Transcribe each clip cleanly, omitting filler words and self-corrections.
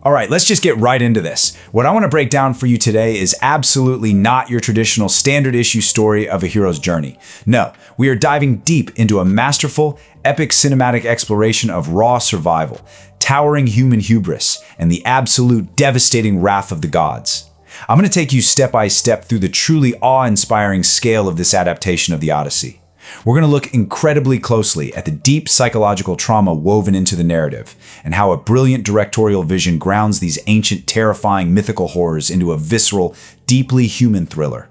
All right, let's just get right into this. What I want to break down for you today is absolutely not your traditional standard issue story of a hero's journey. No, we are diving deep into a masterful, epic cinematic exploration of raw survival, towering human hubris, and the absolute devastating wrath of the gods. I'm going to take you step by step through the truly awe-inspiring scale of this adaptation of the Odyssey. We're going to look incredibly closely at the deep psychological trauma woven into the narrative, and how a brilliant directorial vision grounds these ancient, terrifying mythical horrors into a visceral, deeply human thriller.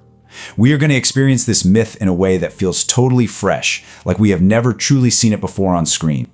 We are going to experience this myth in a way that feels totally fresh, like we have never truly seen it before on screen.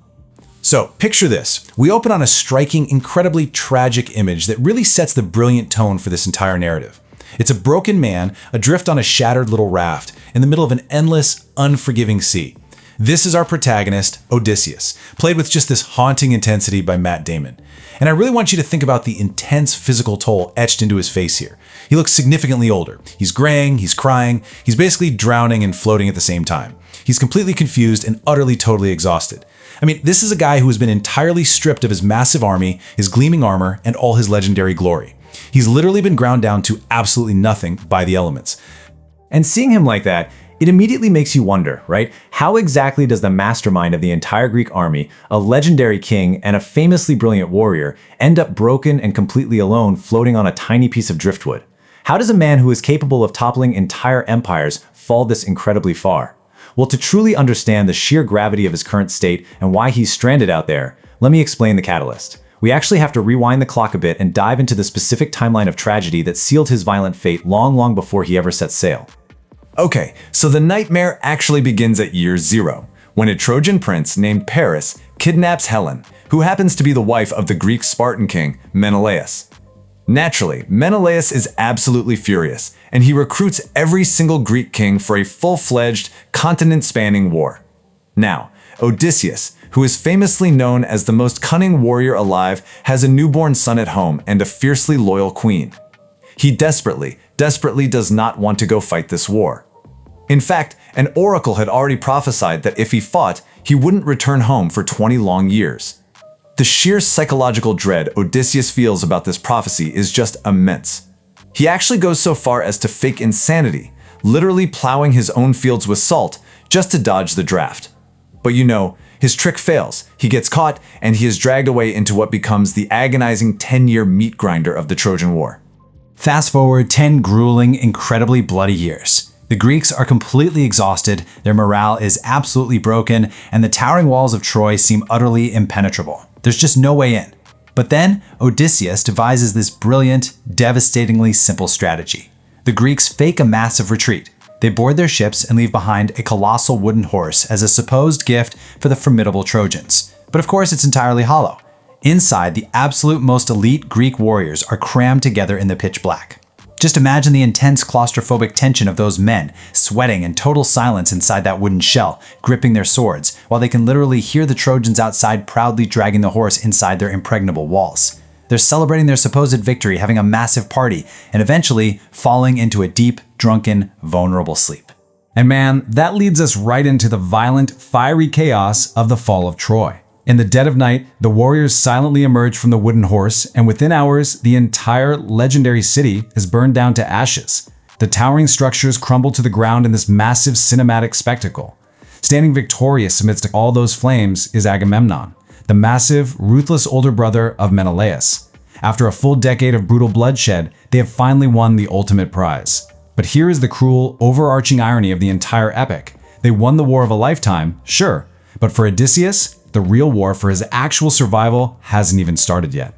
So, picture this. We open on a striking, incredibly tragic image that really sets the brilliant tone for this entire narrative. It's a broken man adrift on a shattered little raft in the middle of an endless, unforgiving sea. This is our protagonist, Odysseus, played with just this haunting intensity by Matt Damon. And I really want you to think about the intense physical toll etched into his face here. He looks significantly older. He's graying, he's crying, he's basically drowning and floating at the same time. He's completely confused and utterly, totally exhausted. I mean, this is a guy who has been entirely stripped of his massive army, his gleaming armor, and all his legendary glory. He's literally been ground down to absolutely nothing by the elements. And seeing him like that, it immediately makes you wonder, right? How exactly does the mastermind of the entire Greek army, a legendary king and a famously brilliant warrior, end up broken and completely alone floating on a tiny piece of driftwood? How does a man who is capable of toppling entire empires fall this incredibly far? Well, to truly understand the sheer gravity of his current state and why he's stranded out there, let me explain the catalyst. We actually have to rewind the clock a bit and dive into the specific timeline of tragedy that sealed his violent fate long before he ever set sail. Okay, so the nightmare actually begins at year 0, when a Trojan prince named Paris kidnaps Helen, who happens to be the wife of the Greek Spartan king, Menelaus. Naturally, Menelaus is absolutely furious, and he recruits every single Greek king for a full-fledged, continent-spanning war. Now, Odysseus, who is famously known as the most cunning warrior alive, has a newborn son at home and a fiercely loyal queen. He desperately does not want to go fight this war. In fact, an oracle had already prophesied that if he fought, he wouldn't return home for 20 long years. The sheer psychological dread Odysseus feels about this prophecy is just immense. He actually goes so far as to fake insanity, literally plowing his own fields with salt just to dodge the draft. But you know, his trick fails. He gets caught, and he is dragged away into what becomes the agonizing 10-year meat grinder of the Trojan War. Fast forward 10 grueling, incredibly bloody years. The Greeks are completely exhausted, their morale is absolutely broken, and the towering walls of Troy seem utterly impenetrable. There's just no way in. But then, Odysseus devises this brilliant, devastatingly simple strategy. The Greeks fake a massive retreat. They board their ships and leave behind a colossal wooden horse as a supposed gift for the formidable Trojans. But of course, it's entirely hollow. Inside, the absolute most elite Greek warriors are crammed together in the pitch black. Just imagine the intense claustrophobic tension of those men, sweating in total silence inside that wooden shell, gripping their swords, while they can literally hear the Trojans outside proudly dragging the horse inside their impregnable walls. They're celebrating their supposed victory, having a massive party, and eventually falling into a deep, drunken, vulnerable sleep. And man, that leads us right into the violent, fiery chaos of the fall of Troy. In the dead of night, the warriors silently emerge from the wooden horse, and within hours, the entire legendary city is burned down to ashes. The towering structures crumble to the ground in this massive cinematic spectacle. Standing victorious amidst all those flames is Agamemnon, the massive, ruthless older brother of Menelaus. After a full decade of brutal bloodshed, they have finally won the ultimate prize. But here is the cruel, overarching irony of the entire epic. They won the war of a lifetime, sure, but for Odysseus, the real war for his actual survival hasn't even started yet.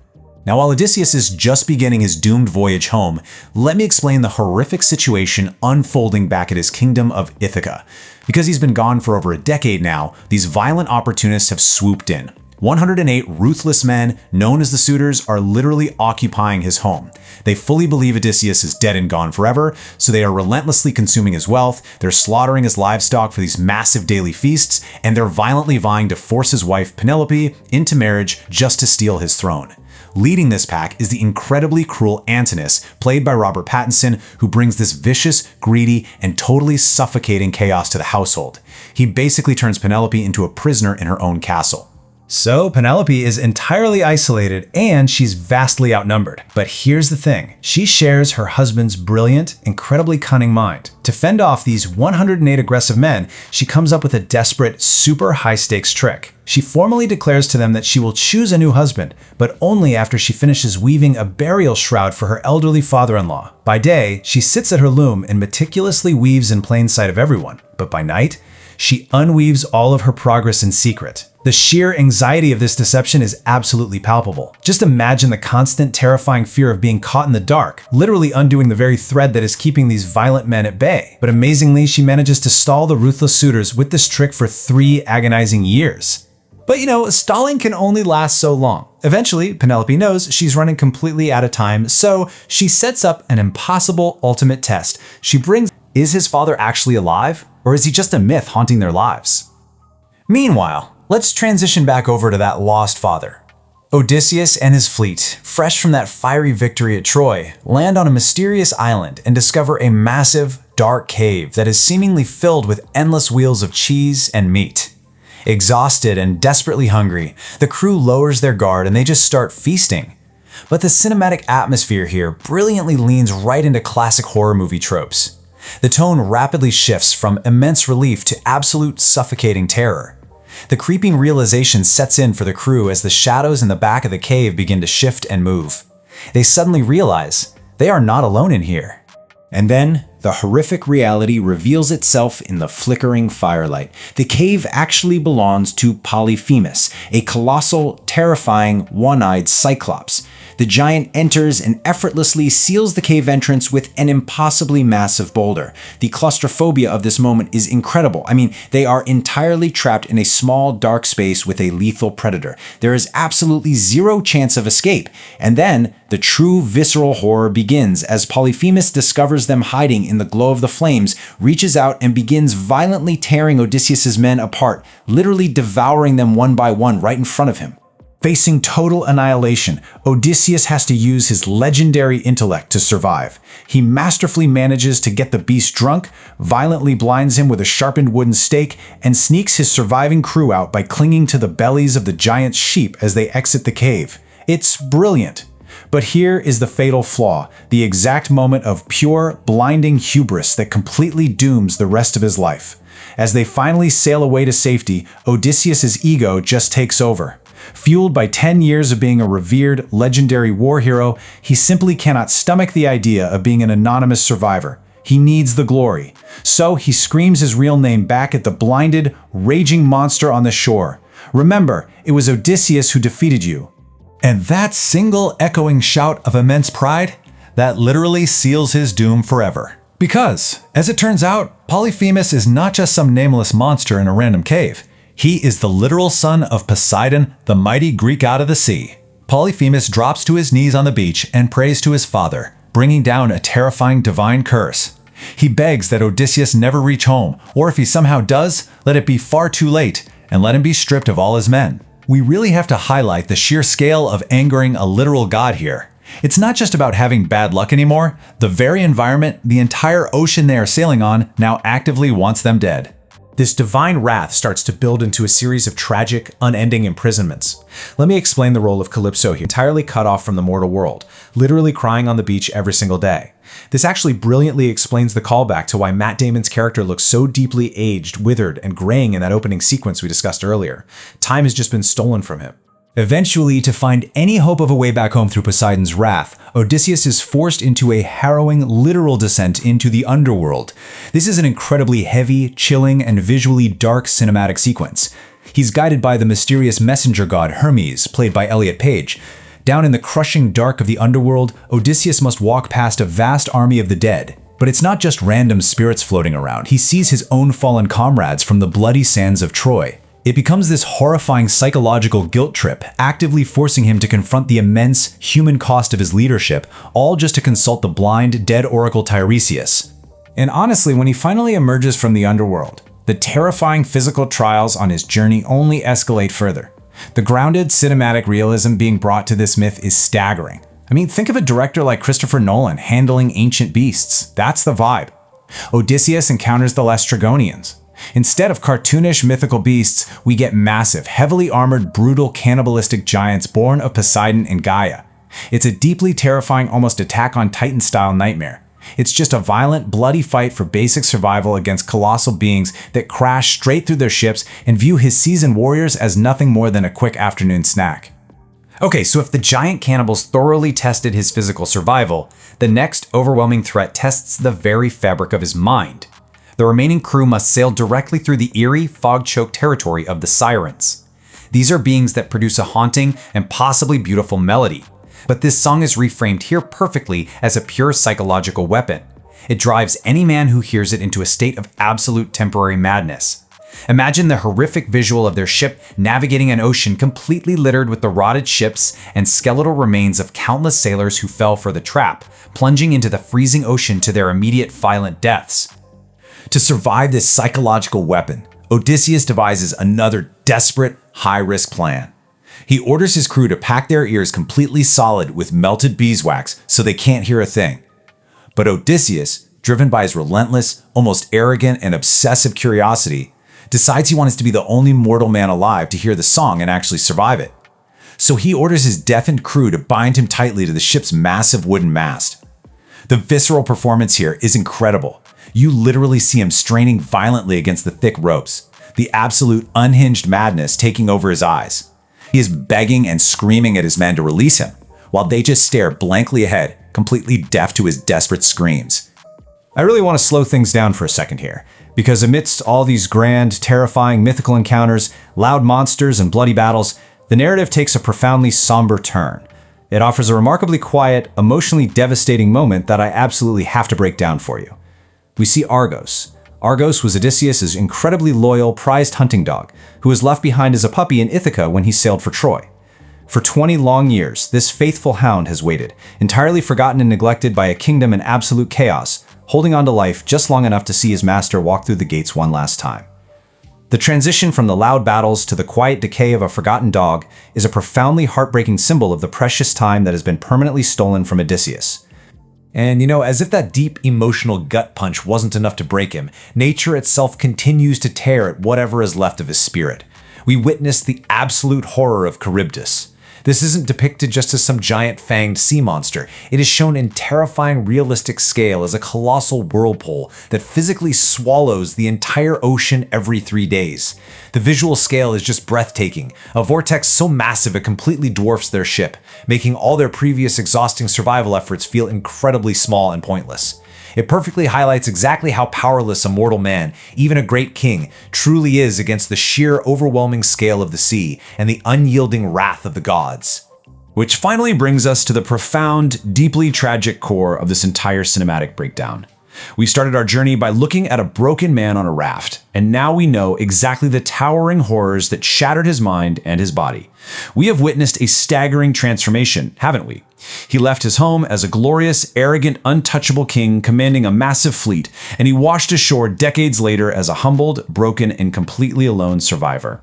Now, while Odysseus is just beginning his doomed voyage home, let me explain the horrific situation unfolding back at his kingdom of Ithaca. Because he's been gone for over a decade now, these violent opportunists have swooped in. 108 ruthless men, known as the Suitors, are literally occupying his home. They fully believe Odysseus is dead and gone forever, so they are relentlessly consuming his wealth, they're slaughtering his livestock for these massive daily feasts, and they're violently vying to force his wife Penelope into marriage just to steal his throne. Leading this pack is the incredibly cruel Antinous, played by Robert Pattinson, who brings this vicious, greedy, and totally suffocating chaos to the household. He basically turns Penelope into a prisoner in her own castle. So Penelope is entirely isolated and she's vastly outnumbered. But here's the thing, she shares her husband's brilliant, incredibly cunning mind. To fend off these 108 aggressive men, she comes up with a desperate, super high-stakes trick. She formally declares to them that she will choose a new husband, but only after she finishes weaving a burial shroud for her elderly father-in-law. By day, she sits at her loom and meticulously weaves in plain sight of everyone. But by night, she unweaves all of her progress in secret. The sheer anxiety of this deception is absolutely palpable. Just imagine the constant, terrifying fear of being caught in the dark, literally undoing the very thread that is keeping these violent men at bay. But amazingly, she manages to stall the ruthless suitors with this trick for 3 agonizing years. But stalling can only last so long. Eventually, Penelope knows she's running completely out of time, so she sets up an impossible ultimate test. She brings, is his father actually alive? Or is he just a myth haunting their lives? Meanwhile, let's transition back over to that lost father. Odysseus and his fleet, fresh from that fiery victory at Troy, land on a mysterious island and discover a massive, dark cave that is seemingly filled with endless wheels of cheese and meat. Exhausted and desperately hungry, the crew lowers their guard and they just start feasting. But the cinematic atmosphere here brilliantly leans right into classic horror movie tropes. The tone rapidly shifts from immense relief to absolute suffocating terror. The creeping realization sets in for the crew as the shadows in the back of the cave begin to shift and move. They suddenly realize they are not alone in here. And then, the horrific reality reveals itself in the flickering firelight. The cave actually belongs to Polyphemus, a colossal, terrifying, one-eyed cyclops. The giant enters and effortlessly seals the cave entrance with an impossibly massive boulder. The claustrophobia of this moment is incredible. I mean, they are entirely trapped in a small, dark space with a lethal predator. There is absolutely zero chance of escape. And then, the true visceral horror begins as Polyphemus discovers them hiding in the glow of the flames, reaches out and begins violently tearing Odysseus's men apart, literally devouring them one by one right in front of him. Facing total annihilation, Odysseus has to use his legendary intellect to survive. He masterfully manages to get the beast drunk, violently blinds him with a sharpened wooden stake, and sneaks his surviving crew out by clinging to the bellies of the giant sheep as they exit the cave. It's brilliant. But here is the fatal flaw, the exact moment of pure, blinding hubris that completely dooms the rest of his life. As they finally sail away to safety, Odysseus's ego just takes over. Fueled by 10 years of being a revered, legendary war hero, he simply cannot stomach the idea of being an anonymous survivor. He needs the glory. So he screams his real name back at the blinded, raging monster on the shore. Remember, it was Odysseus who defeated you. And that single echoing shout of immense pride, that literally seals his doom forever. Because, as it turns out, Polyphemus is not just some nameless monster in a random cave. He is the literal son of Poseidon, the mighty Greek god of the sea. Polyphemus drops to his knees on the beach and prays to his father, bringing down a terrifying divine curse. He begs that Odysseus never reach home, or if he somehow does, let it be far too late, and let him be stripped of all his men. We really have to highlight the sheer scale of angering a literal god here. It's not just about having bad luck anymore. The very environment, the entire ocean they are sailing on, now actively wants them dead. This divine wrath starts to build into a series of tragic, unending imprisonments. Let me explain the role of Calypso here, entirely cut off from the mortal world, literally crying on the beach every single day. This actually brilliantly explains the callback to why Matt Damon's character looks so deeply aged, withered, and graying in that opening sequence we discussed earlier. Time has just been stolen from him. Eventually, to find any hope of a way back home through Poseidon's wrath, Odysseus is forced into a harrowing, literal descent into the underworld. This is an incredibly heavy, chilling, and visually dark cinematic sequence. He's guided by the mysterious messenger god Hermes, played by Elliot Page. Down in the crushing dark of the underworld, Odysseus must walk past a vast army of the dead. But it's not just random spirits floating around. He sees his own fallen comrades from the bloody sands of Troy. It becomes this horrifying psychological guilt trip, actively forcing him to confront the immense human cost of his leadership, all just to consult the blind, dead oracle Tiresias. And honestly, when he finally emerges from the underworld, the terrifying physical trials on his journey only escalate further. The grounded cinematic realism being brought to this myth is staggering. I mean, think of a director like Christopher Nolan handling ancient beasts. That's the vibe. Odysseus encounters the Laestrygonians. Instead of cartoonish mythical beasts, we get massive, heavily armored, brutal, cannibalistic giants born of Poseidon and Gaia. It's a deeply terrifying, almost Attack on Titan-style nightmare. It's just a violent, bloody fight for basic survival against colossal beings that crash straight through their ships and view his seasoned warriors as nothing more than a quick afternoon snack. Okay, so if the giant cannibals thoroughly tested his physical survival, the next overwhelming threat tests the very fabric of his mind. The remaining crew must sail directly through the eerie, fog-choked territory of the Sirens. These are beings that produce a haunting and possibly beautiful melody. But this song is reframed here perfectly as a pure psychological weapon. It drives any man who hears it into a state of absolute temporary madness. Imagine the horrific visual of their ship navigating an ocean completely littered with the rotted ships and skeletal remains of countless sailors who fell for the trap, plunging into the freezing ocean to their immediate violent deaths. To survive this psychological weapon, Odysseus devises another desperate, high-risk plan. He orders his crew to pack their ears completely solid with melted beeswax so they can't hear a thing. But Odysseus, driven by his relentless, almost arrogant and obsessive curiosity, decides he wants to be the only mortal man alive to hear the song and actually survive it. So he orders his deafened crew to bind him tightly to the ship's massive wooden mast. The visceral performance here is incredible. You literally see him straining violently against the thick ropes, the absolute unhinged madness taking over his eyes. He is begging and screaming at his men to release him, while they just stare blankly ahead, completely deaf to his desperate screams. I really want to slow things down for a second here, because amidst all these grand, terrifying mythical encounters, loud monsters, and bloody battles, the narrative takes a profoundly somber turn. It offers a remarkably quiet, emotionally devastating moment that I absolutely have to break down for you. We see Argos. Argos was Odysseus' incredibly loyal, prized hunting dog, who was left behind as a puppy in Ithaca when he sailed for Troy. For 20 long years, this faithful hound has waited, entirely forgotten and neglected by a kingdom in absolute chaos, holding on to life just long enough to see his master walk through the gates one last time. The transition from the loud battles to the quiet decay of a forgotten dog is a profoundly heartbreaking symbol of the precious time that has been permanently stolen from Odysseus. And as if that deep emotional gut punch wasn't enough to break him, nature itself continues to tear at whatever is left of his spirit. We witness the absolute horror of Charybdis. This isn't depicted just as some giant fanged sea monster. It is shown in terrifying realistic scale as a colossal whirlpool that physically swallows the entire ocean every 3 days. The visual scale is just breathtaking, a vortex so massive it completely dwarfs their ship, making all their previous exhausting survival efforts feel incredibly small and pointless. It perfectly highlights exactly how powerless a mortal man, even a great king, truly is against the sheer overwhelming scale of the sea and the unyielding wrath of the gods. Which finally brings us to the profound, deeply tragic core of this entire cinematic breakdown. We started our journey by looking at a broken man on a raft, and now we know exactly the towering horrors that shattered his mind and his body. We have witnessed a staggering transformation, haven't we? He left his home as a glorious, arrogant, untouchable king commanding a massive fleet, and he washed ashore decades later as a humbled, broken, and completely alone survivor.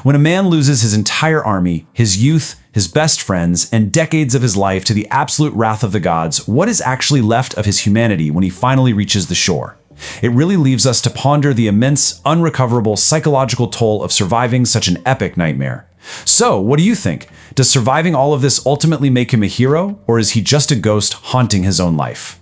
When a man loses his entire army, his youth, his best friends, and decades of his life to the absolute wrath of the gods, what is actually left of his humanity when he finally reaches the shore? It really leaves us to ponder the immense, unrecoverable psychological toll of surviving such an epic nightmare. So, what do you think? Does surviving all of this ultimately make him a hero, or is he just a ghost haunting his own life?